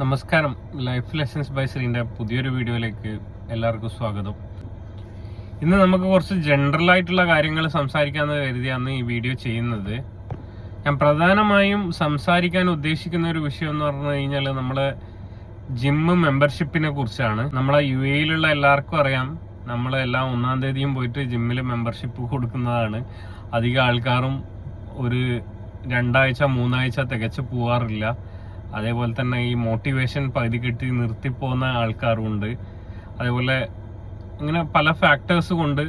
നമസ്കാരം. Life lessons by ശ്രീന്റെ പുതിയൊരു വീഡിയോയിലേക്ക് എല്ലാവർക്കും സ്വാഗതം. ഇന്ന് നമുക്ക് കുറച്ച് ജനറൽ ആയിട്ടുള്ള കാര്യങ്ങൾ സംസാരിക്കാമെന്ന് കരുതിയാണ് ഈ വീഡിയോ ചെയ്യുന്നത്. ഞാൻ പ്രധാനമായും സംസാരിക്കാൻ ഉദ്ദേശിക്കുന്ന ഒരു വിഷയം എന്ന് പറഞ്ഞു കഴിഞ്ഞാൽ നമ്മളെ ജിമ്മ് മെമ്പർഷിപ്പിനെ കുറിച്ചാണ്. നമ്മളെ UAE എല്ലാവർക്കും അറിയാം, നമ്മളെല്ലാം 1-ാം തീയതിയും പോയിട്ട് ജിമ്മിൽ മെമ്പർഷിപ്പ് കൊടുക്കുന്നതാണ്. അധികം ആൾക്കാരും ഒരു 2 ആഴ്ച 3 ആഴ്ച തികച്ച് പോവാറില്ല. അതേപോലെ തന്നെ ഈ മോട്ടിവേഷൻ പകുതി കെട്ടി നിർത്തിപ്പോകുന്ന ആൾക്കാരുണ്ട്. അതേപോലെ ഇങ്ങനെ പല ഫാക്ടേഴ്സ് കൊണ്ട്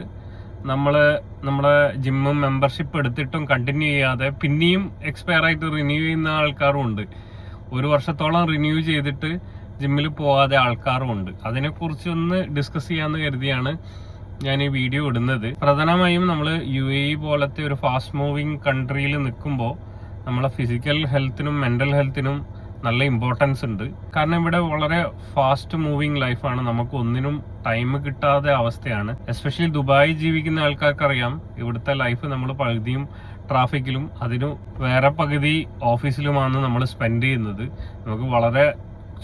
നമ്മുടെ ജിമ്മും മെമ്പർഷിപ്പ് എടുത്തിട്ടും കണ്ടിന്യൂ ചെയ്യാതെ പിന്നെയും എക്സ്പയർ ആയിട്ട് റിന്യൂ ചെയ്യുന്ന ആൾക്കാരും ഉണ്ട്. 1 വർഷത്തോളം റിന്യൂ ചെയ്തിട്ട് ജിമ്മിൽ പോകാതെ ആൾക്കാരും ഉണ്ട്. അതിനെക്കുറിച്ച് ഒന്ന് ഡിസ്കസ് ചെയ്യാമെന്ന് കരുതിയാണ് ഞാൻ ഈ വീഡിയോ ഇടുന്നത്. പ്രധാനമായും നമ്മൾ UAE പോലത്തെ ഒരു ഫാസ്റ്റ് മൂവിങ് കൺട്രിയിൽ നിൽക്കുമ്പോൾ നമ്മളെ ഫിസിക്കൽ ഹെൽത്തിനും മെന്റൽ ഹെൽത്തിനും നല്ല ഇമ്പോർട്ടൻസ് ഉണ്ട്. കാരണം ഇവിടെ വളരെ ഫാസ്റ്റ് മൂവിങ് ലൈഫാണ്, നമുക്ക് ഒന്നിനും ടൈം കിട്ടാതെ അവസ്ഥയാണ്. എസ്പെഷ്യലി ദുബായി ജീവിക്കുന്ന ആൾക്കാർക്കറിയാം, ഇവിടുത്തെ ലൈഫ് നമ്മൾ പകുതിയും ട്രാഫിക്കിലും അതിന് വേറെ പകുതി ഓഫീസിലുമാണ് നമ്മൾ സ്പെൻഡ് ചെയ്യുന്നത്. നമുക്ക് വളരെ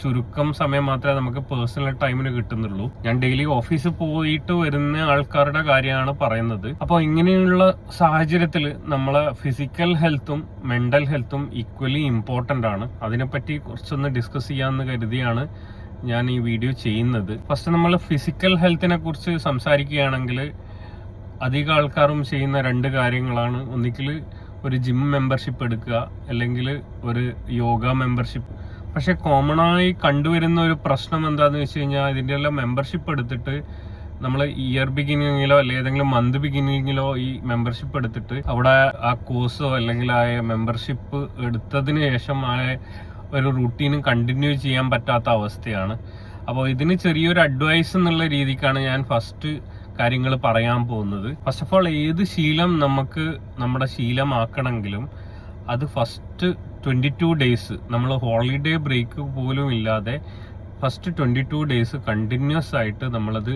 ചുരുക്കം സമയം മാത്രമേ നമുക്ക് പേഴ്സണൽ ടൈമിന് കിട്ടുന്നുള്ളൂ. ഞാൻ ഡെയിലി ഓഫീസിൽ പോയിട്ട് വരുന്ന ആൾക്കാരുടെ കാര്യമാണ് പറയുന്നത്. അപ്പോൾ ഇങ്ങനെയുള്ള സാഹചര്യത്തിൽ നമ്മളെ ഫിസിക്കൽ ഹെൽത്തും മെന്റൽ ഹെൽത്തും ഈക്വലി ഇമ്പോർട്ടന്റ് ആണ്. അതിനെപ്പറ്റി കുറച്ചൊന്ന് ഡിസ്കസ് ചെയ്യാമെന്ന് കരുതിയാണ് ഞാൻ ഈ വീഡിയോ ചെയ്യുന്നത്. ഫസ്റ്റ് നമ്മൾ ഫിസിക്കൽ ഹെൽത്തിനെ കുറിച്ച് സംസാരിക്കുകയാണെങ്കിൽ അധികം ആൾക്കാരും ചെയ്യുന്ന 2 കാര്യങ്ങളാണ്. ഒന്നിക്കൽ ഒരു ജിം മെമ്പർഷിപ്പ് എടുക്കുക, അല്ലെങ്കിൽ ഒരു യോഗ മെമ്പർഷിപ്പ്. പക്ഷെ കോമൺ ആയി കണ്ടുവരുന്ന ഒരു പ്രശ്നം എന്താന്ന് വെച്ച് കഴിഞ്ഞാൽ, ഇതിന്റെ എല്ലാം മെമ്പർഷിപ്പ് എടുത്തിട്ട് നമ്മൾ ഇയർ ബിഗിനിങ്ങിലോ അല്ലെങ്കിൽ ഏതെങ്കിലും മന്ത് ബിഗിനിങ്ങിലോ ഈ മെമ്പർഷിപ്പ് എടുത്തിട്ട് അവിടെ ആ കോഴ്സോ അല്ലെങ്കിൽ ആ മെമ്പർഷിപ്പ് എടുത്തതിന് ശേഷം ആ ഒരു റൂട്ടീനും കണ്ടിന്യൂ ചെയ്യാൻ പറ്റാത്ത അവസ്ഥയാണ്. അപ്പോൾ ഇതിന് ചെറിയൊരു അഡ്വൈസ് എന്നുള്ള രീതിക്കാണ് ഞാൻ ഫസ്റ്റ് കാര്യങ്ങൾ പറയാൻ പോകുന്നത്. ഫസ്റ്റ് ഓഫ് ഓൾ, ഏത് ശീലം നമുക്ക് നമ്മുടെ ശീലമാക്കണമെങ്കിലും അത് ഫസ്റ്റ് 22 ഡേയ്സ് നമ്മൾ ഹോളിഡേ ബ്രേക്ക് പോലും ഇല്ലാതെ ഫസ്റ്റ് 22 ഡേയ്സ് കണ്ടിന്യൂസ് ആയിട്ട് നമ്മളത്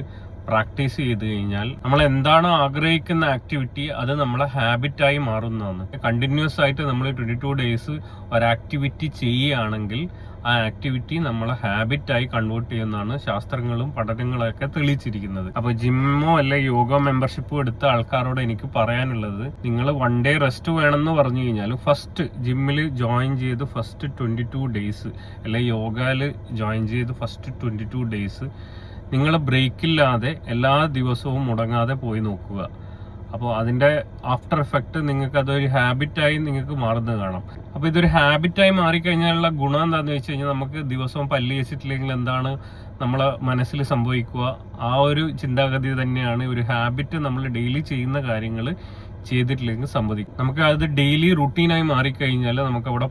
പ്രാക്ടീസ് ചെയ്ത് കഴിഞ്ഞാൽ നമ്മൾ എന്താണോ ആഗ്രഹിക്കുന്ന ആക്ടിവിറ്റി അത് നമ്മളെ ഹാബിറ്റായി മാറുന്നതാണ്. കണ്ടിന്യൂസ് ആയിട്ട് നമ്മൾ 22 ഡേയ്സ് ഒരു ആക്ടിവിറ്റി ചെയ്യുകയാണെങ്കിൽ ആ ആക്ടിവിറ്റി നമ്മളെ ഹാബിറ്റായി കൺവേർട്ട് ചെയ്യുന്നതാണ് ശാസ്ത്രങ്ങളും പഠനങ്ങളൊക്കെ തെളിയിച്ചിരിക്കുന്നത്. അപ്പൊ ജിമ്മോ അല്ലെ യോഗ മെമ്പർഷിപ്പോ എടുത്ത ആൾക്കാരോട് എനിക്ക് പറയാനുള്ളത്, നിങ്ങൾ 1 ഡേ റെസ്റ്റ് വേണമെന്ന് പറഞ്ഞു കഴിഞ്ഞാൽ ഫസ്റ്റ് ജിമ്മിൽ ജോയിൻ ചെയ്ത് ഫസ്റ്റ് 22 ഡേയ്സ് അല്ലെ യോഗയിൽ ജോയിൻ ചെയ്ത് ഫസ്റ്റ് 22 ഡേയ്സ് നിങ്ങൾ ബ്രേക്കില്ലാതെ എല്ലാ ദിവസവും മുടങ്ങാതെ പോയി നോക്കുക. അപ്പോൾ അതിന്റെ ആഫ്റ്റർ എഫക്റ്റ് നിങ്ങൾക്ക് അതൊരു ഹാബിറ്റായി നിങ്ങൾക്ക് മാറുന്നത് കാണാം. അപ്പോൾ ഇതൊരു ഹാബിറ്റായി മാറിക്കഴിഞ്ഞാലുള്ള ഗുണം എന്താണെന്ന് വെച്ച് കഴിഞ്ഞാൽ, നമുക്ക് ദിവസവും പല്ല് വെച്ചിട്ടില്ലെങ്കിൽ എന്താണ് നമ്മളെ മനസ്സിൽ സംഭവിക്കുക, ആ ഒരു ചിന്താഗതി തന്നെയാണ് ഒരു ഹാബിറ്റ്. നമ്മൾ ഡെയിലി ചെയ്യുന്ന കാര്യങ്ങൾ ചെയ്തിട്ടില്ലെങ്കിൽ സംഭവിക്കും. നമുക്ക് അത് ഡെയിലി റുട്ടീനായി മാറിക്കഴിഞ്ഞാൽ നമുക്ക് അവിടെ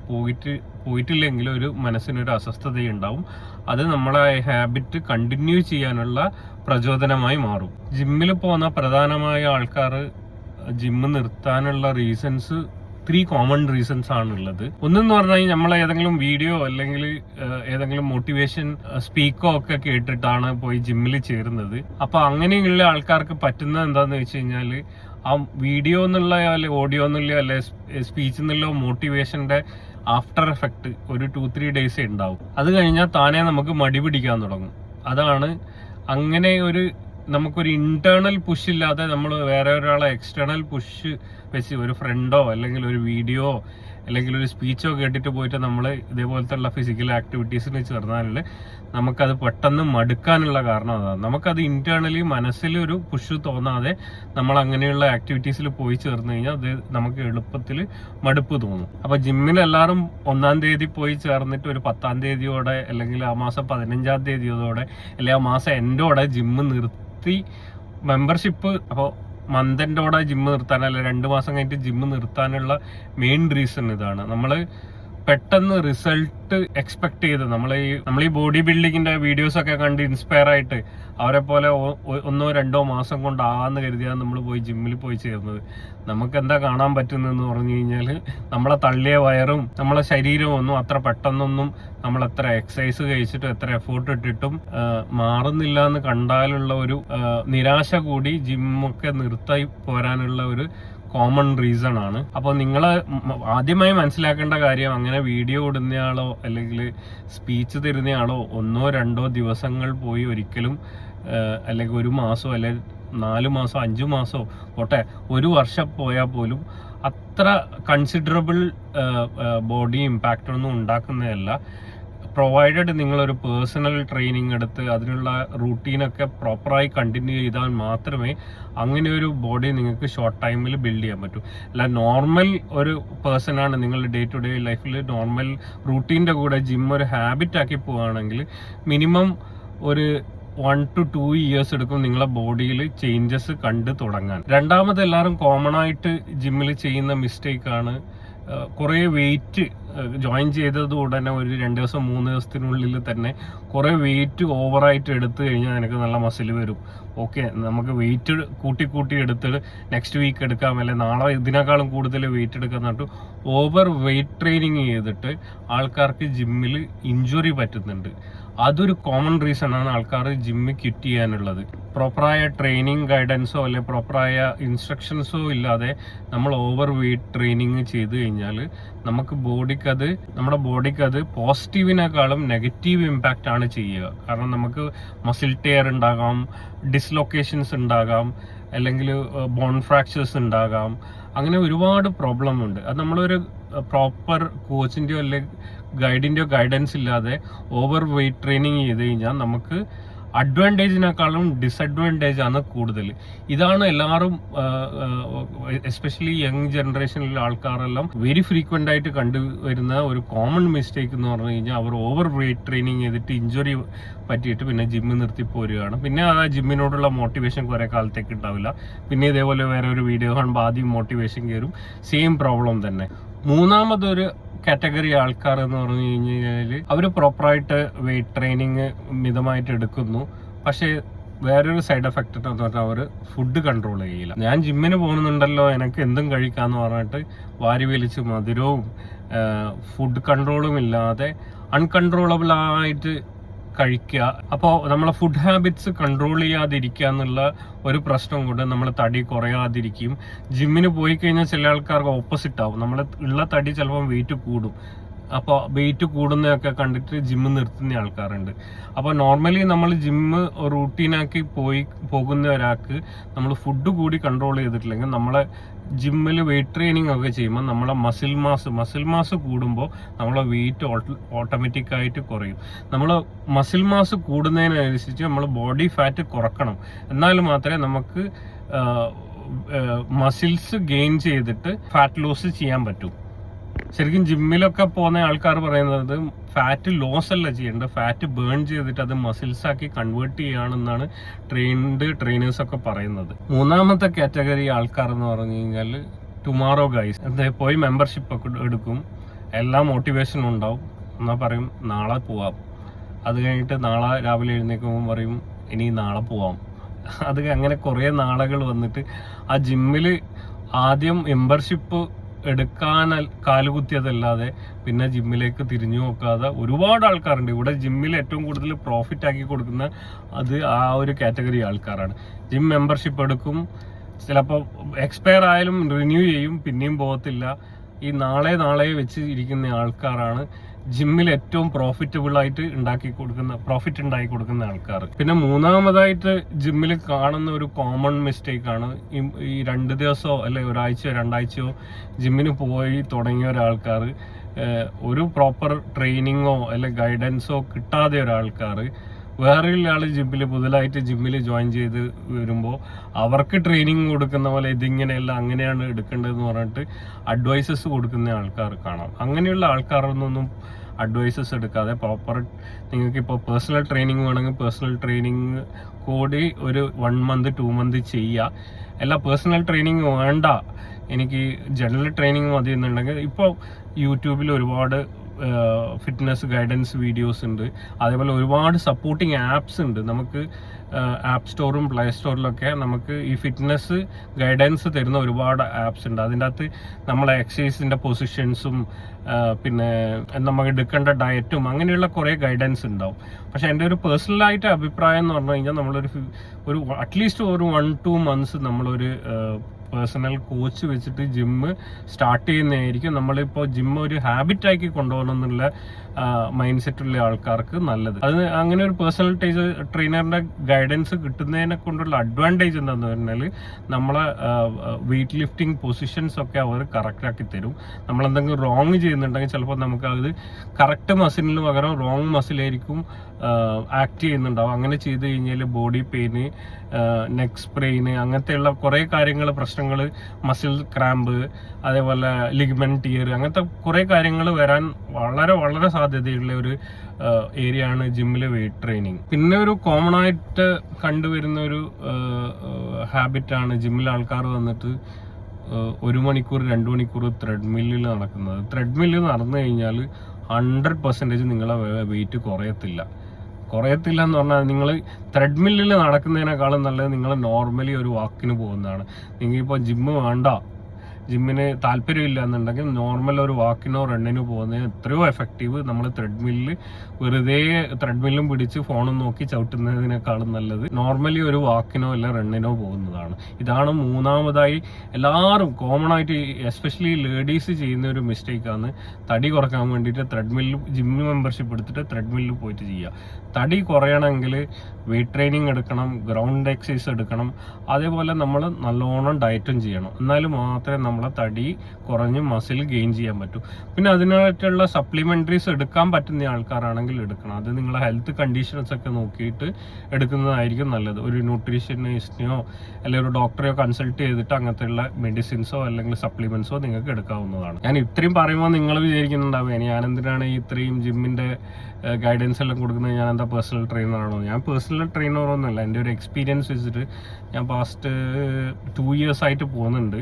പോയിട്ടില്ലെങ്കിൽ ഒരു മനസ്സിനൊരു അസ്വസ്ഥതയുണ്ടാവും. അത് നമ്മളെ ഹാബിറ്റ് കണ്ടിന്യൂ ചെയ്യാനുള്ള പ്രചോദനമായി മാറും. ജിമ്മിൽ പോകുന്ന പ്രധാനമായ ആൾക്കാർ ജിമ്മ് നിർത്താനുള്ള റീസൺസ് 3 കോമൺ റീസൺസ് ആണുള്ളത്. ഒന്നെന്ന് പറഞ്ഞു കഴിഞ്ഞാൽ നമ്മൾ ഏതെങ്കിലും വീഡിയോ അല്ലെങ്കിൽ ഏതെങ്കിലും മോട്ടിവേഷൻ സ്പീക്കോ ഒക്കെ കേട്ടിട്ടാണ് പോയി ജിമ്മിൽ ചേരുന്നത്. അപ്പൊ അങ്ങനെയുള്ള ആൾക്കാർക്ക് പറ്റുന്നത് എന്താന്ന് വെച്ച് കഴിഞ്ഞാൽ, ആ വീഡിയോ എന്നുള്ള അല്ലെ ഓഡിയോ എന്നുള്ള അല്ലെ സ്പീച്ച് എന്നുള്ള മോട്ടിവേഷന്റെ ആഫ്റ്റർ എഫക്ട് ഒരു 2-3 ഡേയ്സേ ഉണ്ടാവും. അത് കഴിഞ്ഞാൽ താനെ നമുക്ക് മടി പിടിക്കാൻ തുടങ്ങും. അതാണ് അങ്ങനെ നമുക്കൊരു ഇന്റേണൽ പുഷ് ഇല്ലാതെ നമ്മൾ വേറെ ഒരാളെ എക്സ്റ്റേണൽ പുഷ് വെച്ച് ഒരു ഫ്രണ്ടോ അല്ലെങ്കിൽ ഒരു വീഡിയോ അല്ലെങ്കിൽ ഒരു സ്പീച്ചോ കേട്ടിട്ട് പോയിട്ട് നമ്മൾ ഇതേപോലത്തെ ഉള്ള ഫിസിക്കൽ ആക്ടിവിറ്റീസിന് ചേർന്നാൽ നമുക്കത് പെട്ടെന്ന് മടുക്കാനുള്ള കാരണം അതാണ്. നമുക്കത് ഇന്റേണലി മനസ്സിലൊരു പുഷ് തോന്നാതെ നമ്മൾ അങ്ങനെയുള്ള ആക്ടിവിറ്റീസിൽ പോയി ചേർന്ന് കഴിഞ്ഞാൽ അത് നമുക്ക് എളുപ്പത്തിൽ മടുപ്പ് തോന്നും. അപ്പൊ ജിമ്മിൽ എല്ലാവരും 1-ാം തീയതി പോയി ചേർന്നിട്ട് ഒരു 10-ാം തീയതിയോടെ അല്ലെങ്കിൽ ആ മാസം 15-ാം തീയതിയോടെ അല്ലെങ്കിൽ ആ മാസം എൻഡോടെ ജിമ്മ് നിർത്തി മെമ്പർഷിപ്പ്, അപ്പോൾ മന്തിൻ്റെോടെ ജിമ്മ് നിർത്താൻ അല്ലെ 2 മാസം കഴിഞ്ഞിട്ട് ജിമ്മ് നിർത്താനുള്ള മെയിൻ റീസൺ ഇതാണ്. നമ്മൾ പെട്ടെന്ന് റിസൾട്ട് എക്സ്പെക്ട് ചെയ്ത് നമ്മൾ ഈ ബോഡി ബിൽഡിങ്ങിന്റെ വീഡിയോസ് ഒക്കെ കണ്ട് ഇൻസ്പയർ ആയിട്ട് അവരെ പോലെ 1-2 മാസം കൊണ്ടാന്ന് കരുതിയാണ് നമ്മൾ പോയി ജിമ്മിൽ പോയി ചേർന്നത്. നമുക്ക് എന്താ കാണാൻ പറ്റുന്നതെന്ന് പറഞ്ഞു കഴിഞ്ഞാൽ, നമ്മളെ തള്ളിയ വയറും നമ്മളെ ശരീരവും ഒന്നും അത്ര പെട്ടെന്നൊന്നും നമ്മൾ എത്ര എക്സസൈസ് കഴിച്ചിട്ടും എത്ര എഫേർട്ട് ഇട്ടിട്ടും മാറുന്നില്ല എന്ന് കണ്ടാലുള്ള ഒരു നിരാശ കൂടി ജിമ്മൊക്കെ നിർത്തി പോരാനുള്ള ഒരു കോമൺ റീസൺ ആണ്. അപ്പോൾ നിങ്ങൾ ആദ്യമായി മനസ്സിലാക്കേണ്ട കാര്യം, അങ്ങനെ വീഡിയോ ഇടുന്നയാളോ അല്ലെങ്കിൽ സ്പീച്ച് തരുന്നയാളോ 1-2 ദിവസങ്ങൾ പോയി ഒരിക്കലും, അല്ലെങ്കിൽ 1 മാസമോ അല്ലെങ്കിൽ 4 മാസമോ 5 മാസമോ പോട്ടെ 1 വർഷം പോയാൽ പോലും അത്ര കൺസിഡറബിൾ ബോഡി ഇമ്പാക്റ്റ് ഒന്നും ഉണ്ടാക്കുന്നതല്ല. പ്രൊവൈഡഡ് നിങ്ങളൊരു പേഴ്സണൽ ട്രെയിനിങ് എടുത്ത് അതിനുള്ള റൂട്ടീനൊക്കെ പ്രോപ്പറായി കണ്ടിന്യൂ ചെയ്താൽ മാത്രമേ അങ്ങനെ ഒരു ബോഡി നിങ്ങൾക്ക് ഷോർട്ട് ടൈമിൽ ബിൽഡ് ചെയ്യാൻ പറ്റൂ. അല്ല നോർമൽ ഒരു പേഴ്സണാണ് നിങ്ങളുടെ ഡേ ടു ഡേ ലൈഫിൽ നോർമൽ റൂട്ടീൻ്റെ കൂടെ ജിം ഒരു ഹാബിറ്റ് ആക്കി പോവുകയാണെങ്കിൽ മിനിമം ഒരു 1 to 2 years എടുക്കും നിങ്ങളെ ബോഡിയിൽ ചേഞ്ചസ് കണ്ടു തുടങ്ങാൻ. രണ്ടാമത് എല്ലാവരും കോമൺ ആയിട്ട് ജിമ്മിൽ ചെയ്യുന്ന മിസ്റ്റേക്കാണ്, കുറേ വെയിറ്റ് ജോയിൻ ചെയ്തത് ഉടനെ ഒരു 2 ദിവസം 3 ദിവസത്തിനുള്ളിൽ തന്നെ കുറേ വെയിറ്റ് ഓവറായിട്ട് എടുത്തു കഴിഞ്ഞാൽ എനിക്ക് നല്ല മസിൽ വരും. ഓക്കെ, നമുക്ക് വെയിറ്റ് കൂട്ടി എടുത്തിട്ട് നെക്സ്റ്റ് വീക്ക് എടുക്കാം, അല്ലെ നാളെ ഇതിനേക്കാളും കൂടുതൽ വെയിറ്റ് എടുക്കാൻ പറഞ്ഞിട്ട് ഓവർ വെയിറ്റ് ട്രെയിനിങ് ചെയ്തിട്ട് ആൾക്കാർക്ക് ജിമ്മിൽ ഇഞ്ചുറി പറ്റുന്നുണ്ട്. അതൊരു കോമൺ റീസൺ ആണ് ആൾക്കാർ ജിമ്മ് ക്വിറ്റ് ചെയ്യാനുള്ളത്. പ്രോപ്പറായ ട്രെയിനിങ് ഗൈഡൻസോ അല്ലെങ്കിൽ പ്രോപ്പറായ ഇൻസ്ട്രക്ഷൻസോ ഇല്ലാതെ നമ്മൾ ഓവർ വെയിറ്റ് ട്രെയിനിങ് ചെയ്ത് കഴിഞ്ഞാൽ നമ്മുടെ ബോഡിക്ക് അത് പോസിറ്റീവിനേക്കാളും നെഗറ്റീവ് ഇമ്പാക്റ്റ് ആണ് ചെയ്യുക. കാരണം നമുക്ക് മസിൽ ടെയർ ഉണ്ടാകാം, ഡിസ്ലൊക്കേഷൻസ് ഉണ്ടാകാം, അല്ലെങ്കിൽ ബോൺ ഫ്രാക്ചേഴ്സ് ഉണ്ടാകാം. അങ്ങനെ ഒരുപാട് പ്രോബ്ലം ഉണ്ട്. അത് നമ്മളൊരു പ്രോപ്പർ കോച്ചിൻ്റെയോ അല്ലെങ്കിൽ ഗൈഡിൻ്റെയോ ഗൈഡൻസ് ഇല്ലാതെ ഓവർ വെയിറ്റ് ട്രെയിനിങ് ചെയ്ത് കഴിഞ്ഞാൽ നമുക്ക് അഡ്വാൻറ്റേജിനേക്കാളും ഡിസഡ്വാൻറ്റേജ് ആണ് കൂടുതൽ. ഇതാണ് എല്ലാവരും എസ്പെഷ്യലി യങ് ജനറേഷനിലെ ആൾക്കാരെല്ലാം വെരി ഫ്രീക്വൻ്റ് ആയിട്ട് കണ്ടുവരുന്ന ഒരു കോമൺ മിസ്റ്റേക്ക് എന്ന് പറഞ്ഞു കഴിഞ്ഞാൽ അവർ ഓവർ വെയിറ്റ് ട്രെയിനിങ് ചെയ്തിട്ട് ഇഞ്ചുറി പറ്റിയിട്ട് പിന്നെ ജിമ്മ് നിർത്തി പോരുകയാണ്. പിന്നെ ആ ജിമ്മിനോടുള്ള മോട്ടിവേഷൻ കുറേ കാലത്തേക്ക് ഉണ്ടാവില്ല. പിന്നെ ഇതേപോലെ വേറെ ഒരു വീഡിയോ കാണുമ്പോൾ ആദ്യം മോട്ടിവേഷൻ കയറും, സെയിം പ്രോബ്ലം തന്നെ. മൂന്നാമതൊരു കാറ്റഗറി ആൾക്കാർ എന്ന് പറഞ്ഞു കഴിഞ്ഞാൽ അവർ പ്രോപ്പറായിട്ട് വെയിറ്റ് ട്രെയിനിങ് മിതമായിട്ട് എടുക്കുന്നു, പക്ഷേ വേറൊരു സൈഡ് എഫക്റ്റ് എന്ന് പറഞ്ഞാൽ അവർ ഫുഡ് കൺട്രോൾ ചെയ്യില്ല. ഞാൻ ജിമ്മിന് പോകുന്നുണ്ടല്ലോ എനിക്ക് എന്തും കഴിക്കാമെന്ന് പറഞ്ഞിട്ട് വാരി വലിച്ച് മധുരവും ഫുഡ് കൺട്രോളും ഇല്ലാതെ അൺകൺട്രോളബിൾ ആയിട്ട് കഴിക്കുക. അപ്പോൾ നമ്മളെ ഫുഡ് ഹാബിറ്റ്സ് കൺട്രോൾ ചെയ്യാതിരിക്കുക എന്നുള്ള ഒരു പ്രശ്നം കൊണ്ട് നമ്മൾ തടി കുറയാതിരിക്കും. ജിമ്മിന് പോയി കഴിഞ്ഞാൽ ചില ആൾക്കാർക്ക് ഓപ്പോസിറ്റ് ആവും, നമ്മൾ ഉള്ള തടി ചിലപ്പോൾ വെയിറ്റ് കൂടും. അപ്പോൾ വെയിറ്റ് കൂടുന്നതൊക്കെ കണ്ടിട്ട് ജിമ്മ് നിർത്തുന്ന ആൾക്കാരുണ്ട്. അപ്പോൾ നോർമലി നമ്മൾ ജിമ്മ് റൂട്ടീനാക്കി പോകുന്ന ഒരാൾക്ക് നമ്മൾ ഫുഡ് കൂടി കൺട്രോൾ ചെയ്തിട്ടില്ലെങ്കിൽ നമ്മളെ ജിമ്മിൽ വെയിറ്റ് ട്രെയിനിങ് ഒക്കെ ചെയ്യുമ്പോൾ നമ്മളെ മസിൽ മാസ് കൂടുമ്പോൾ നമ്മളെ വെയിറ്റ് ഓട്ടോമാറ്റിക്കായിട്ട് കുറയും. നമ്മൾ മസിൽ മാസ് കൂടുന്നതിനനുസരിച്ച് നമ്മൾ ബോഡി ഫാറ്റ് കുറക്കണം, എന്നാൽ മാത്രമേ നമുക്ക് മസിൽസ് ഗെയിൻ ചെയ്തിട്ട് ഫാറ്റ് ലോസ് ചെയ്യാൻ പറ്റൂ. ശരിക്കും ജിമ്മിലൊക്കെ പോകുന്ന ആൾക്കാർ പറയുന്നത് ഫാറ്റ് ലോസ് അല്ല ചെയ്യേണ്ടത്, ഫാറ്റ് ബേൺ ചെയ്തിട്ട് അത് മസിൽസ് ആക്കി കൺവേർട്ട് ചെയ്യുകയാണെന്നാണ് ട്രെയിനേഴ്സൊക്കെ പറയുന്നത്. മൂന്നാമത്തെ കാറ്റഗറി ആൾക്കാർ എന്ന് പറഞ്ഞു കഴിഞ്ഞാൽ ടുമാറോ ഗൈസ്. പോയി മെമ്പർഷിപ്പ് ഒക്കെ എടുക്കും, എല്ലാ മോട്ടിവേഷനും ഉണ്ടാവും, എന്നാൽ പറയും നാളെ പോവാം. അത് കഴിഞ്ഞിട്ട് നാളെ രാവിലെ എഴുന്നേൽക്കുമ്പോൾ പറയും ഇനി നാളെ പോവാം. അത് അങ്ങനെ കുറേ നാളുകൾ വന്നിട്ട് ആ ജിമ്മിൽ ആദ്യം മെമ്പർഷിപ്പ് എടുക്കാൻ കാലുകുത്തിയതല്ലാതെ പിന്നെ ജിമ്മിലേക്ക് തിരിഞ്ഞു നോക്കാതെ ഒരുപാട് ആൾക്കാരുണ്ട്. ഇവിടെ ജിമ്മിൽ ഏറ്റവും കൂടുതൽ പ്രോഫിറ്റ് ആക്കി കൊടുക്കുന്ന അത് ആ ഒരു കാറ്റഗറി ആൾക്കാരാണ്. ജിം മെമ്പർഷിപ്പ് എടുക്കും, ചിലപ്പോൾ എക്സ്പയർ ആയാലും റിന്യൂ ചെയ്യും, പിന്നെയും പോകത്തില്ല. ഈ നാളെ വെച്ച് ഇരിക്കുന്ന ആൾക്കാരാണ് ജിമ്മിൽ ഏറ്റവും പ്രോഫിറ്റ് ഉണ്ടാക്കി കൊടുക്കുന്ന ആൾക്കാർ. പിന്നെ മൂന്നാമതായിട്ട് ജിമ്മിൽ കാണുന്ന ഒരു കോമൺ മിസ്റ്റേക്കാണ് ഈ 2 ദിവസമോ അല്ലെ ഒരാഴ്ചയോ 2 ആഴ്ചയോ ജിമ്മിന് പോയി തുടങ്ങിയ ഒരാൾക്കാർ ഒരു പ്രോപ്പർ ട്രെയിനിങ്ങോ അല്ലെ ഗൈഡൻസോ കിട്ടാതെ ഒരാൾക്കാർ വേറെ ആൾ പുതുതായിട്ട് ജിമ്മിൽ ജോയിൻ ചെയ്ത് വരുമ്പോൾ അവർക്ക് ട്രെയിനിങ് കൊടുക്കുന്ന പോലെ ഇതിങ്ങനെയല്ല അങ്ങനെയാണ് എടുക്കേണ്ടതെന്ന് പറഞ്ഞിട്ട് അഡ്വൈസസ് കൊടുക്കുന്ന ആൾക്കാർ കാണാം. അങ്ങനെയുള്ള ആൾക്കാരൊന്നും അഡ്വൈസസ് എടുക്കാതെ പ്രോപ്പർ നിങ്ങൾക്കിപ്പോൾ പേഴ്സണൽ ട്രെയിനിങ് വേണമെങ്കിൽ പേഴ്സണൽ ട്രെയിനിങ് കൂടി ഒരു 1 month 2 month ചെയ്യുക. എല്ലാ പേഴ്സണൽ ട്രെയിനിങ് വേണ്ട, എനിക്ക് ജനറൽ ട്രെയിനിങ് മതി എന്നുണ്ടെങ്കിൽ ഇപ്പോൾ യൂട്യൂബിൽ ഒരുപാട് ഫിറ്റ്നസ് ഗൈഡൻസ് വീഡിയോസ് ഉണ്ട്. അതേപോലെ ഒരുപാട് സപ്പോർട്ടിങ് ആപ്സ് ഉണ്ട്. നമുക്ക് ആപ്പ് സ്റ്റോറും പ്ലേ സ്റ്റോറിലൊക്കെ നമുക്ക് ഈ ഫിറ്റ്നസ് ഗൈഡൻസ് തരുന്ന ഒരുപാട് ആപ്സ് ഉണ്ട്. അതിൻ്റെ അകത്ത് നമ്മളെ എക്സസൈസിൻ്റെ പൊസിഷൻസും പിന്നെ നമുക്ക് എടുക്കേണ്ട ഡയറ്റും അങ്ങനെയുള്ള കുറേ ഗൈഡൻസ് ഉണ്ടാവും. പക്ഷെ എൻ്റെ ഒരു പേഴ്സണലായിട്ട് അഭിപ്രായം എന്ന് പറഞ്ഞു കഴിഞ്ഞാൽ നമ്മളൊരു അറ്റ്ലീസ്റ്റ് ഒരു 1-2 months നമ്മളൊരു പേഴ്സണൽ കോച്ച് വെച്ചിട്ട് ജിമ്മ് സ്റ്റാർട്ട് ചെയ്യുന്നതായിരിക്കും നമ്മളിപ്പോൾ ജിമ്മ് ഒരു ഹാബിറ്റാക്കി കൊണ്ടുപോകണം എന്നുള്ള മൈൻഡ് സെറ്റുള്ള ആൾക്കാർക്ക് നല്ലത്. അത് അങ്ങനെ ഒരു പേഴ്സണൽ ട്രെയിനറിന്റെ ഗൈഡൻസ് കിട്ടുന്നതിനെ കൊണ്ടുള്ള അഡ്വാൻറ്റേജ് എന്താണെന്ന് പറഞ്ഞാൽ നമ്മളെ വെയിറ്റ് ലിഫ്റ്റിംഗ് പൊസിഷൻസ് ഒക്കെ അവർ കറക്റ്റ് ആക്കി തരും. നമ്മളെന്തെങ്കിലും റോങ് ചെയ്യുന്നുണ്ടെങ്കിൽ ചിലപ്പോൾ നമുക്ക് അത് കറക്റ്റ് മസിലിന് പകരം റോങ് മസിലായിരിക്കും ആക്ട് ചെയ്യുന്നുണ്ടാവും. അങ്ങനെ ചെയ്ത് കഴിഞ്ഞാൽ ബോഡി പെയിന്, നെക്ക് സ്പ്രെയിന്, അങ്ങനത്തെയുള്ള കുറേ കാര്യങ്ങൾ, പ്രശ്നങ്ങൾ, മസിൽ ക്രാമ്പ്, അതേപോലെ ലിഗ്മെന്റ് ടിയർ, അങ്ങനത്തെ കുറേ കാര്യങ്ങൾ വരാൻ വളരെ വളരെ സാധ്യതയുള്ള ഒരു ഏരിയ ആണ് ജിമ്മിലെ വെയിറ്റ് ട്രെയിനിങ്. പിന്നെ ഒരു കോമൺ ആയിട്ട് കണ്ടുവരുന്ന ഒരു ഹാബിറ്റാണ് ജിമ്മിൽ ആൾക്കാർ വന്നിട്ട് 1 മണിക്കൂർ 2 മണിക്കൂർ ത്രെഡ്മില്ലിൽ നടക്കുന്നത്. ത്രെഡ്മില്ലിൽ നടന്നു കഴിഞ്ഞാൽ 100% നിങ്ങളെ വെയിറ്റ് കുറയത്തില്ല എന്ന് പറഞ്ഞാൽ നിങ്ങൾ ത്രെഡ്മില്ലിൽ നടക്കുന്നതിനേക്കാളും നല്ലത് നിങ്ങൾ നോർമലി ഒരു വാക്കിന് പോകുന്നതാണ്. നിങ്ങളിപ്പോൾ ജിമ്മിന് താല്പര്യമില്ല എന്നുണ്ടെങ്കിൽ നോർമൽ ഒരു വാക്കിനോ റണ്ണിനോ പോകുന്നതിന് എത്രയോ എഫക്റ്റീവ് നമ്മൾ വെറുതെ ത്രെഡ്മില്ലും പിടിച്ച് ഫോണും നോക്കി ചവിട്ടുന്നതിനേക്കാളും നല്ലത് നോർമലി ഒരു വാക്കിനോ അല്ല റണ്ണിനോ പോകുന്നതാണ്. ഇതാണ് മൂന്നാമതായി എല്ലാവരും കോമൺ ആയിട്ട് എസ്പെഷ്യലി ലേഡീസ് ചെയ്യുന്ന ഒരു മിസ്റ്റേക്കാണ്. തടി കുറക്കാൻ വേണ്ടിയിട്ട് ജിം മെമ്പർഷിപ്പ് എടുത്തിട്ട് ത്രെഡ്മില്ലിൽ പോയിട്ട് ചെയ്യുക. തടി കുറയണമെങ്കിൽ വെയിറ്റ് ട്രെയിനിങ് എടുക്കണം, ഗ്രൗണ്ട് എക്സസൈസ് എടുക്കണം, അതേപോലെ നമ്മൾ നല്ലോണം ഡയറ്റും ചെയ്യണം. എന്നാലും മാത്രമേ നമ്മളെ തടി കുറഞ്ഞ് മസിൽ ഗെയിൻ ചെയ്യാൻ പറ്റൂ. പിന്നെ അതിനായിട്ടുള്ള സപ്ലിമെന്ററീസ് എടുക്കാൻ പറ്റുന്ന ആൾക്കാരാണെങ്കിൽ എടുക്കണം. അത് നിങ്ങളെ ഹെൽത്ത് കണ്ടീഷൻസ് ഒക്കെ നോക്കിയിട്ട് എടുക്കുന്നതായിരിക്കും നല്ലത്. ഒരു ന്യൂട്രീഷനിസ്റ്റിനെയോ അല്ലെങ്കിൽ ഒരു ഡോക്ടറെയോ കൺസൾട്ട് ചെയ്തിട്ട് അങ്ങനത്തെയുള്ള മെഡിസിൻസോ അല്ലെങ്കിൽ സപ്ലിമെന്റ്സോ നിങ്ങൾക്ക് എടുക്കാവുന്നതാണ്. ഞാൻ ഇത്രയും പറയുമ്പോൾ നിങ്ങൾ വിചാരിക്കുന്നുണ്ടാവുക ഞാനെന്തിനാണ് ഇത്രയും ജിമ്മിന്റെ ഗൈഡൻസ് എല്ലാം കൊടുക്കുന്നത്, ഞാൻ എന്താ പേഴ്സണൽ ട്രെയിനറാണോ? ഞാൻ പേഴ്സണൽ ട്രെയിനറൊന്നുമല്ല. എൻ്റെ ഒരു എക്സ്പീരിയൻസ് വെച്ചിട്ട് ഞാൻ പാസ്റ്റ് 2 years ആയിട്ട് പോകുന്നുണ്ട്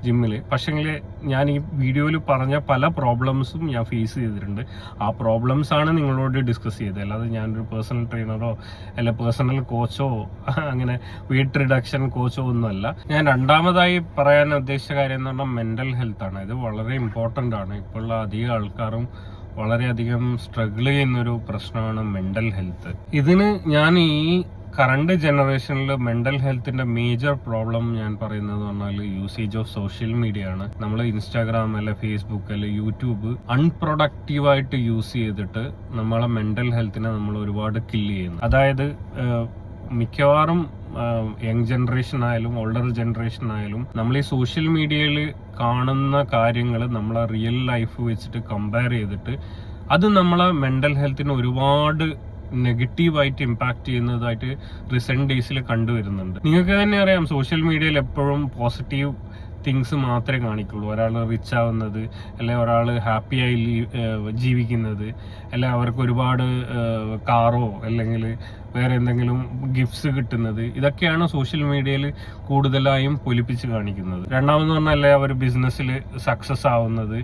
ജിമ്മിൽ. പക്ഷേങ്കിൽ ഞാൻ ഈ വീഡിയോയിൽ പറഞ്ഞ പല പ്രോബ്ലംസും ഞാൻ ഫേസ് ചെയ്തിട്ടുണ്ട്. ആ പ്രോബ്ലംസ് ആണ് നിങ്ങളോട് ഡിസ്കസ് ചെയ്തത്. അല്ലാതെ ഞാനൊരു പേഴ്സണൽ ട്രെയിനറോ അല്ല പേഴ്സണൽ കോച്ചോ അങ്ങനെ വെയിറ്റ് റിഡക്ഷൻ കോച്ചോ ഒന്നുമല്ല. ഞാൻ രണ്ടാമതായി പറയാൻ ഉദ്ദേശിച്ച കാര്യം എന്ന് പറഞ്ഞാൽ മെന്റൽ ഹെൽത്ത് ആണ്. ഇത് വളരെ ഇമ്പോർട്ടൻ്റ് ആണ്. ഇപ്പോഴുള്ള അധികം ആൾക്കാരും വളരെയധികം സ്ട്രഗിൾ ചെയ്യുന്നൊരു പ്രശ്നമാണ് മെന്റൽ ഹെൽത്ത്. ഇതിന് ഞാൻ ഈ കറണ്ട് ജനറേഷനിൽ മെന്റൽ ഹെൽത്തിന്റെ മേജർ പ്രോബ്ലം ഞാൻ പറയുന്നത് പറഞ്ഞാൽ യൂസേജ് ഓഫ് സോഷ്യൽ മീഡിയ ആണ്. നമ്മൾ ഇൻസ്റ്റാഗ്രാം അല്ലെ ഫേസ്ബുക്ക് അല്ലെ യൂട്യൂബ് അൺപ്രൊഡക്റ്റീവായിട്ട് യൂസ് ചെയ്തിട്ട് നമ്മളെ മെന്റൽ ഹെൽത്തിനെ നമ്മൾ ഒരുപാട് കില്ല് ചെയ്യുന്നു. അതായത് മിക്കവാറും യങ് ജനറേഷൻ ആയാലും ഓൾഡർ ജനറേഷൻ ആയാലും നമ്മൾ ഈ സോഷ്യൽ മീഡിയയിൽ കാണുന്ന കാര്യങ്ങൾ നമ്മളെ റിയൽ ലൈഫ് വെച്ചിട്ട് കമ്പയർ ചെയ്തിട്ട് അത് നമ്മളെ മെന്റൽ ഹെൽത്തിനെ ഒരുപാട് നെഗറ്റീവായിട്ട് ഇമ്പാക്ട് ചെയ്യുന്നതായിട്ട് റീസെന്റ് ഡേയ്സിൽ കണ്ടുവരുന്നുണ്ട്. നിങ്ങൾക്ക് തന്നെ അറിയാം, സോഷ്യൽ മീഡിയയിൽ എപ്പോഴും പോസിറ്റീവ് തിങ്സ് മാത്രമേ കാണിക്കുള്ളൂ. ഒരാൾ റിച്ച് ആവുന്നത്, അല്ലെ ഒരാൾ ഹാപ്പിയായി ജീവിക്കുന്നത്, അല്ലെ അവർക്ക് ഒരുപാട് കാറോ അല്ലെങ്കിൽ വേറെ എന്തെങ്കിലും ഗിഫ്റ്റ്സ് കിട്ടുന്നത്, ഇതൊക്കെയാണ് സോഷ്യൽ മീഡിയയിൽ കൂടുതലായും പൊലിപ്പിച്ച് കാണിക്കുന്നത്. രണ്ടാമെന്ന് പറഞ്ഞാൽ അവർ ബിസിനസ്സിൽ സക്സസ് ആവുന്നത്.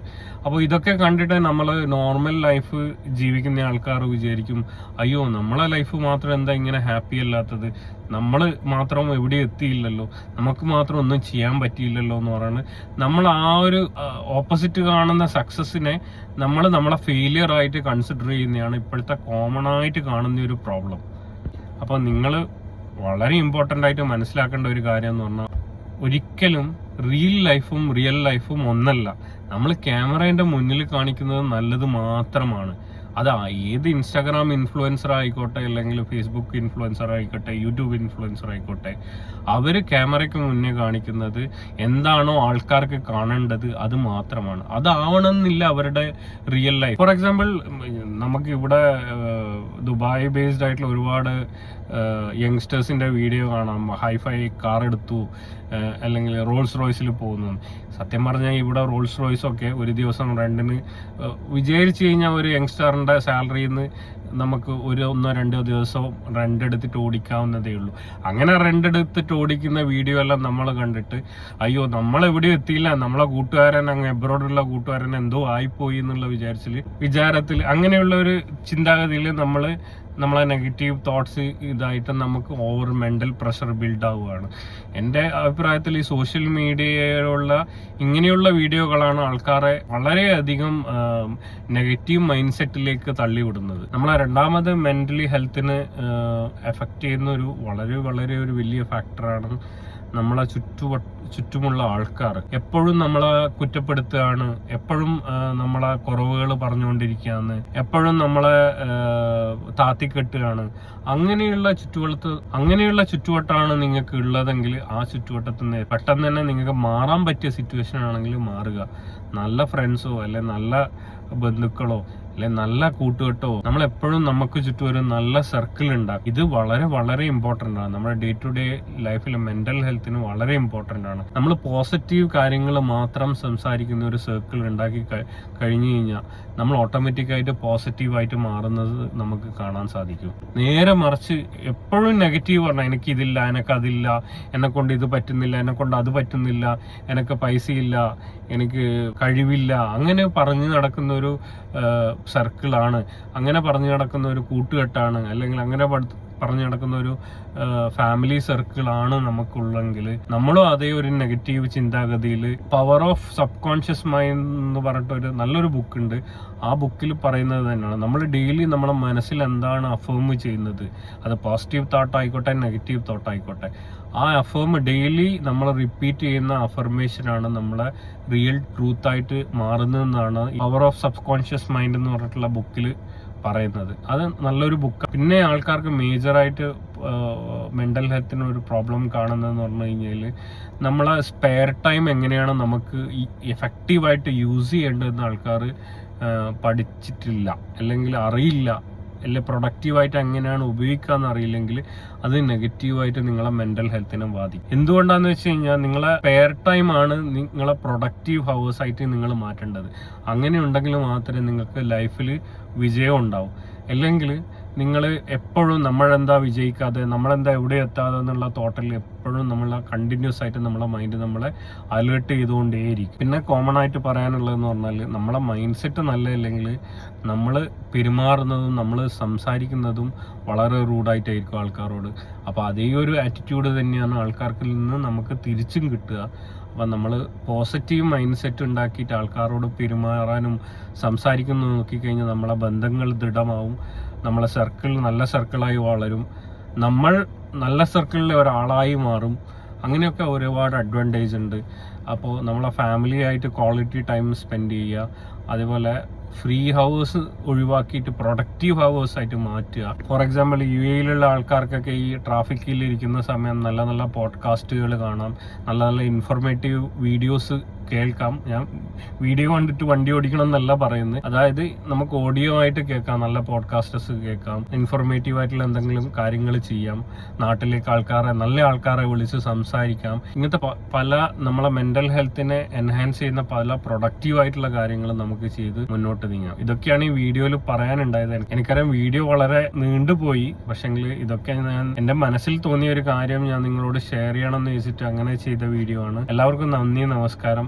അപ്പോൾ ഇതൊക്കെ കണ്ടിട്ട് നമ്മൾ നോർമൽ ലൈഫ് ജീവിക്കുന്ന ആൾക്കാർ വിചാരിക്കും, അയ്യോ നമ്മളെ ലൈഫ് മാത്രം എന്താ ഇങ്ങനെ ഹാപ്പി അല്ലാത്തത്, നമ്മൾ മാത്രം എവിടെ എത്തിയില്ലല്ലോ, നമുക്ക് മാത്രം ഒന്നും ചെയ്യാൻ പറ്റിയില്ലല്ലോ എന്ന് പറയുന്നത്. നമ്മൾ ആ ഒരു ഓപ്പോസിറ്റ് കാണുന്ന സക്സസിനെ നമ്മളെ ഫെയിലിയർ ആയിട്ട് കൺസിഡർ ചെയ്യുന്നതാണ് ഇപ്പോഴത്തെ കോമൺ ആയിട്ട് കാണുന്ന ഒരു പ്രോബ്ലം. അപ്പോൾ നിങ്ങൾ വളരെ ഇമ്പോർട്ടൻ്റ് ആയിട്ട് മനസ്സിലാക്കേണ്ട ഒരു കാര്യം എന്ന് പറഞ്ഞാൽ, ഒരിക്കലും റിയൽ ലൈഫും ഒന്നല്ല. നമ്മൾ ക്യാമറേൻ്റെ മുന്നിൽ കാണിക്കുന്നത് നല്ലത് മാത്രമാണ്. അത് ഏത് ഇൻസ്റ്റാഗ്രാം ഇൻഫ്ലുവൻസർ ആയിക്കോട്ടെ, അല്ലെങ്കിൽ ഫേസ്ബുക്ക് ഇൻഫ്ലുവൻസർ ആയിക്കോട്ടെ, യൂട്യൂബ് ഇൻഫ്ലുവൻസർ ആയിക്കോട്ടെ, അവർ ക്യാമറയ്ക്ക് മുന്നേ കാണിക്കുന്നത് എന്താണോ ആൾക്കാർക്ക് കാണേണ്ടത് അത് മാത്രമാണ്. അതാവണമെന്നില്ല അവരുടെ റിയൽ ലൈഫ്. ഫോർ എക്സാമ്പിൾ, നമുക്ക് ഇവിടെ ദുബായ് ബേസ്ഡ് ആയിട്ടുള്ള ഒരുപാട് യങ്സ്റ്റേഴ്സിന്റെ വീഡിയോ കാണാം. ഹൈഫൈ കാർ എടുത്തു, അല്ലെങ്കിൽ റോൾസ് റോയ്സിൽ പോകുന്നു. സത്യം പറഞ്ഞാൽ ഇവിടെ റോൾസ് റോയ്സ് ഒക്കെ ഒരു ദിവസം റെന്റിന് വിചാരിച്ചു കഴിഞ്ഞാൽ ഒരു യങ്സ്റ്ററിന്റെ സാലറിയിൽ നിന്ന് നമുക്ക് 1-2 ദിവസം റെന്റ് എടുത്തിട്ട് ഓടിക്കാവുന്നതേ ഉള്ളൂ. അങ്ങനെ റെന്റ് എടുത്തിട്ട് ഓടിക്കുന്ന വീഡിയോ എല്ലാം നമ്മൾ കണ്ടിട്ട് അയ്യോ നമ്മളെവിടെയും എത്തിയില്ല, നമ്മളെ കൂട്ടുകാരൻ അങ്ങ് എബ്രോഡുള്ള കൂട്ടുകാരൻ എന്തോ ആയിപ്പോയി എന്നുള്ള വിചാരത്തിൽ അങ്ങനെയുള്ള ഒരു ചിന്താഗതിയിൽ നമ്മളെ നെഗറ്റീവ് തോട്ട്സ് ഇതായിട്ട് നമുക്ക് ഓവർ മെന്റൽ പ്രഷർ ബിൽഡ് ആവുകയാണ്. എൻ്റെ അഭിപ്രായത്തിൽ ഈ സോഷ്യൽ മീഡിയയിലുള്ള ഇങ്ങനെയുള്ള വീഡിയോകളാണ് ആൾക്കാരെ വളരെയധികം നെഗറ്റീവ് മൈൻഡ് സെറ്റിലേക്ക് തള്ളിവിടുന്നത്. നമ്മളെ രണ്ടാമത് മെന്റലി ഹെൽത്തിനെ എഫക്റ്റ് ചെയ്യുന്ന ഒരു വളരെ വളരെ ഒരു വലിയ ഫാക്ടറാണ് നമ്മളെ ചുറ്റുമുള്ള ആൾക്കാർ എപ്പോഴും നമ്മളെ കുറ്റപ്പെടുത്തുകയാണ്, എപ്പോഴും നമ്മളെ കുറവുകൾ പറഞ്ഞുകൊണ്ടിരിക്കുകയാണ്, എപ്പോഴും നമ്മളെ താത്തിക്കെട്ടുകയാണ്. അങ്ങനെയുള്ള ചുറ്റുവട്ടമാണ് നിങ്ങൾക്ക് ഉള്ളതെങ്കിൽ ആ ചുറ്റുവട്ടത്തിൽ നിന്ന് പെട്ടെന്ന് തന്നെ നിങ്ങൾക്ക് മാറാൻ പറ്റിയ സിറ്റുവേഷൻ ആണെങ്കിൽ മാറുക. നല്ല ഫ്രണ്ട്സോ അല്ലെ നല്ല ബന്ധുക്കളോ അല്ലെ നല്ല കൂട്ടുകെട്ടോ നമ്മളെപ്പോഴും നമുക്ക് ചുറ്റും ഒരു നല്ല സർക്കിൾ ഉണ്ടാകും. ഇത് വളരെ വളരെ ഇമ്പോർട്ടൻ്റ് ആണ്. നമ്മുടെ ഡേ ടു ഡേ ലൈഫിൽ മെന്റൽ ഹെൽത്തിന് വളരെ ഇമ്പോർട്ടൻ്റ് ആണ്. നമ്മൾ പോസിറ്റീവ് കാര്യങ്ങൾ മാത്രം സംസാരിക്കുന്ന ഒരു സർക്കിൾ ഉണ്ടാക്കി കഴിഞ്ഞു കഴിഞ്ഞാൽ നമ്മൾ ഓട്ടോമാറ്റിക്കായിട്ട് പോസിറ്റീവായിട്ട് മാറുന്നത് നമുക്ക് കാണാൻ സാധിക്കും. നേരെ മറിച്ച് എപ്പോഴും നെഗറ്റീവ് പറഞ്ഞാൽ എനിക്കിതില്ല, എനിക്കതില്ല, എന്നെക്കൊണ്ട് ഇത് പറ്റുന്നില്ല, എന്നെക്കൊണ്ട് അത് പറ്റുന്നില്ല, എനിക്ക് പൈസയില്ല, എനിക്ക് കഴിവില്ല, അങ്ങനെ പറഞ്ഞു നടക്കുന്ന ഒരു സർക്കിളാണ്, അങ്ങനെ പറഞ്ഞു നടക്കുന്ന ഒരു കൂട്ടുകെട്ടാണ്, അല്ലെങ്കിൽ അങ്ങനെ പറഞ്ഞു നടക്കുന്ന ഒരു ഫാമിലി സർക്കിളാണ് നമുക്കുള്ളെങ്കിൽ നമ്മളും അതേ ഒരു നെഗറ്റീവ് ചിന്താഗതിയിൽ power of subconscious mind എന്ന് പറഞ്ഞിട്ടൊരു നല്ലൊരു ബുക്കുണ്ട്. ആ ബുക്കിൽ പറയുന്നത് തന്നെയാണ് നമ്മൾ ഡെയിലി നമ്മളെ മനസ്സിൽ എന്താണ് അഫേം ചെയ്യുന്നത്, അത് പോസിറ്റീവ് തോട്ട് ആയിക്കോട്ടെ നെഗറ്റീവ് തോട്ട് ആയിക്കോട്ടെ, ആ അഫേം ഡെയിലി നമ്മൾ റിപ്പീറ്റ് ചെയ്യുന്ന അഫർമേഷനാണ് നമ്മളെ റിയൽ ട്രൂത്ത് ആയിട്ട് മാറുന്നതെന്നാണ് power of subconscious mind എന്ന് പറഞ്ഞിട്ടുള്ള ബുക്കിൽ പറയുന്നത്. അത് നല്ലൊരു ബുക്ക്. പിന്നെ ആൾക്കാർക്ക് മേജറായിട്ട് മെന്റൽ ഹെൽത്തിന് ഒരു പ്രോബ്ലം കാണുന്നതെന്ന് പറഞ്ഞു കഴിഞ്ഞാൽ നമ്മളെ സ്പെയർ ടൈം എങ്ങനെയാണ് നമുക്ക് എഫക്റ്റീവായിട്ട് യൂസ് ചെയ്യേണ്ടതെന്ന് ആൾക്കാർ പഠിച്ചിട്ടില്ല, അല്ലെങ്കിൽ അറിയില്ല, അല്ലെ പ്രൊഡക്റ്റീവായിട്ട് എങ്ങനെയാണ് ഉപയോഗിക്കാന്ന് അറിയില്ലെങ്കിൽ അത് നെഗറ്റീവായിട്ട് നിങ്ങളെ മെന്റൽ ഹെൽത്തിനെ ബാധിക്കും. എന്തുകൊണ്ടാന്ന് വെച്ച് കഴിഞ്ഞാൽ നിങ്ങളെ സ്പെയർ ടൈം ആണ് നിങ്ങളെ പ്രൊഡക്റ്റീവ് ഹവേഴ്സ് ആയിട്ട് നിങ്ങൾ മാറ്റേണ്ടത്. അങ്ങനെ ഉണ്ടെങ്കിൽ മാത്രമേ നിങ്ങൾക്ക് ലൈഫിൽ വിജയം ഉണ്ടാവും. അല്ലെങ്കിൽ നിങ്ങൾ എപ്പോഴും നമ്മളെന്താ വിജയിക്കാതെ, നമ്മളെന്താ എവിടെ എത്താതെ എന്നുള്ള തോട്ടിൽ എപ്പോഴും നമ്മളെ കണ്ടിന്യൂസ് ആയിട്ട് നമ്മളെ മൈൻഡ് നമ്മളെ അലേർട്ട് ചെയ്തുകൊണ്ടേയിരിക്കും. പിന്നെ കോമൺ ആയിട്ട് പറയാനുള്ളതെന്ന് പറഞ്ഞാൽ നമ്മളെ മൈൻഡ് സെറ്റ് നല്ലതല്ലെങ്കിൽ നമ്മൾ പെരുമാറുന്നതും നമ്മൾ സംസാരിക്കുന്നതും വളരെ റൂഡായിട്ടായിരിക്കും ആൾക്കാരോട്. അപ്പോൾ അതേ ഒരു ആറ്റിറ്റ്യൂഡ് തന്നെയാണ് ആൾക്കാർക്കിൽ നിന്ന് നമുക്ക് തിരിച്ചും കിട്ടുക. അപ്പം നമ്മൾ പോസിറ്റീവ് മൈൻഡ് സെറ്റ് ഉണ്ടാക്കിയിട്ട് ആൾക്കാരോട് പെരുമാറാനും സംസാരിക്കുന്നു നോക്കിക്കഴിഞ്ഞാൽ നമ്മളെ ബന്ധങ്ങൾ ദൃഢമാവും, നമ്മളെ സർക്കിൾ നല്ല സർക്കിളായി വളരും, നമ്മൾ നല്ല സർക്കിളിലെ ഒരാളായി മാറും. അങ്ങനെയൊക്കെ ഒരുപാട് അഡ്വാൻറ്റേജ് ഉണ്ട്. അപ്പോൾ നമ്മളെ ഫാമിലി ആയിട്ട് ക്വാളിറ്റി ടൈം സ്പെൻഡ് ചെയ്യുക, അതേപോലെ ഫ്രീ ഹവേഴ്സ് ഒഴിവാക്കിയിട്ട് പ്രൊഡക്റ്റീവ് ഹവേഴ്സ് ആയിട്ട് മാറ്റുക. ഫോർ എക്സാമ്പിൾ UAE ആൾക്കാർക്കൊക്കെ ഈ ട്രാഫിക്കിൽ ഇരിക്കുന്ന സമയം നല്ല നല്ല പോഡ്കാസ്റ്റുകൾ കാണാം, നല്ല നല്ല ഇൻഫോർമേറ്റീവ് വീഡിയോസ് കേൾക്കാം. ഞാൻ വീഡിയോ കണ്ടിട്ട് വണ്ടി ഓടിക്കണം എന്നല്ല പറയുന്നത്, അതായത് നമുക്ക് ഓഡിയോ ആയിട്ട് കേൾക്കാം, നല്ല പോഡ്കാസ്റ്റേഴ്സ് കേൾക്കാം, ഇൻഫോർമേറ്റീവ് ആയിട്ടുള്ള എന്തെങ്കിലും കാര്യങ്ങൾ ചെയ്യാം, നാട്ടിലേക്ക് നല്ല ആൾക്കാരെ വിളിച്ച് സംസാരിക്കാം. ഇങ്ങനത്തെ പല നമ്മളെ മെന്റൽ ഹെൽത്തിനെ എൻഹാൻസ് ചെയ്യുന്ന പല പ്രൊഡക്റ്റീവ് ആയിട്ടുള്ള കാര്യങ്ങൾ നമുക്ക് ചെയ്ത് മുന്നോട്ട് നീങ്ങാം. ഇതൊക്കെയാണ് ഈ വീഡിയോയിൽ പറയാനുണ്ടായത്. എനിക്കറിയാം വീഡിയോ വളരെ നീണ്ടുപോയി, പക്ഷെങ്കിൽ ഇതൊക്കെ ഞാൻ എന്റെ മനസ്സിൽ തോന്നിയ ഒരു കാര്യം ഞാൻ നിങ്ങളോട് ഷെയർ ചെയ്യണമെന്ന് വെച്ചിട്ട് അങ്ങനെ ചെയ്ത വീഡിയോ ആണ്. എല്ലാവർക്കും നന്ദി, നമസ്കാരം.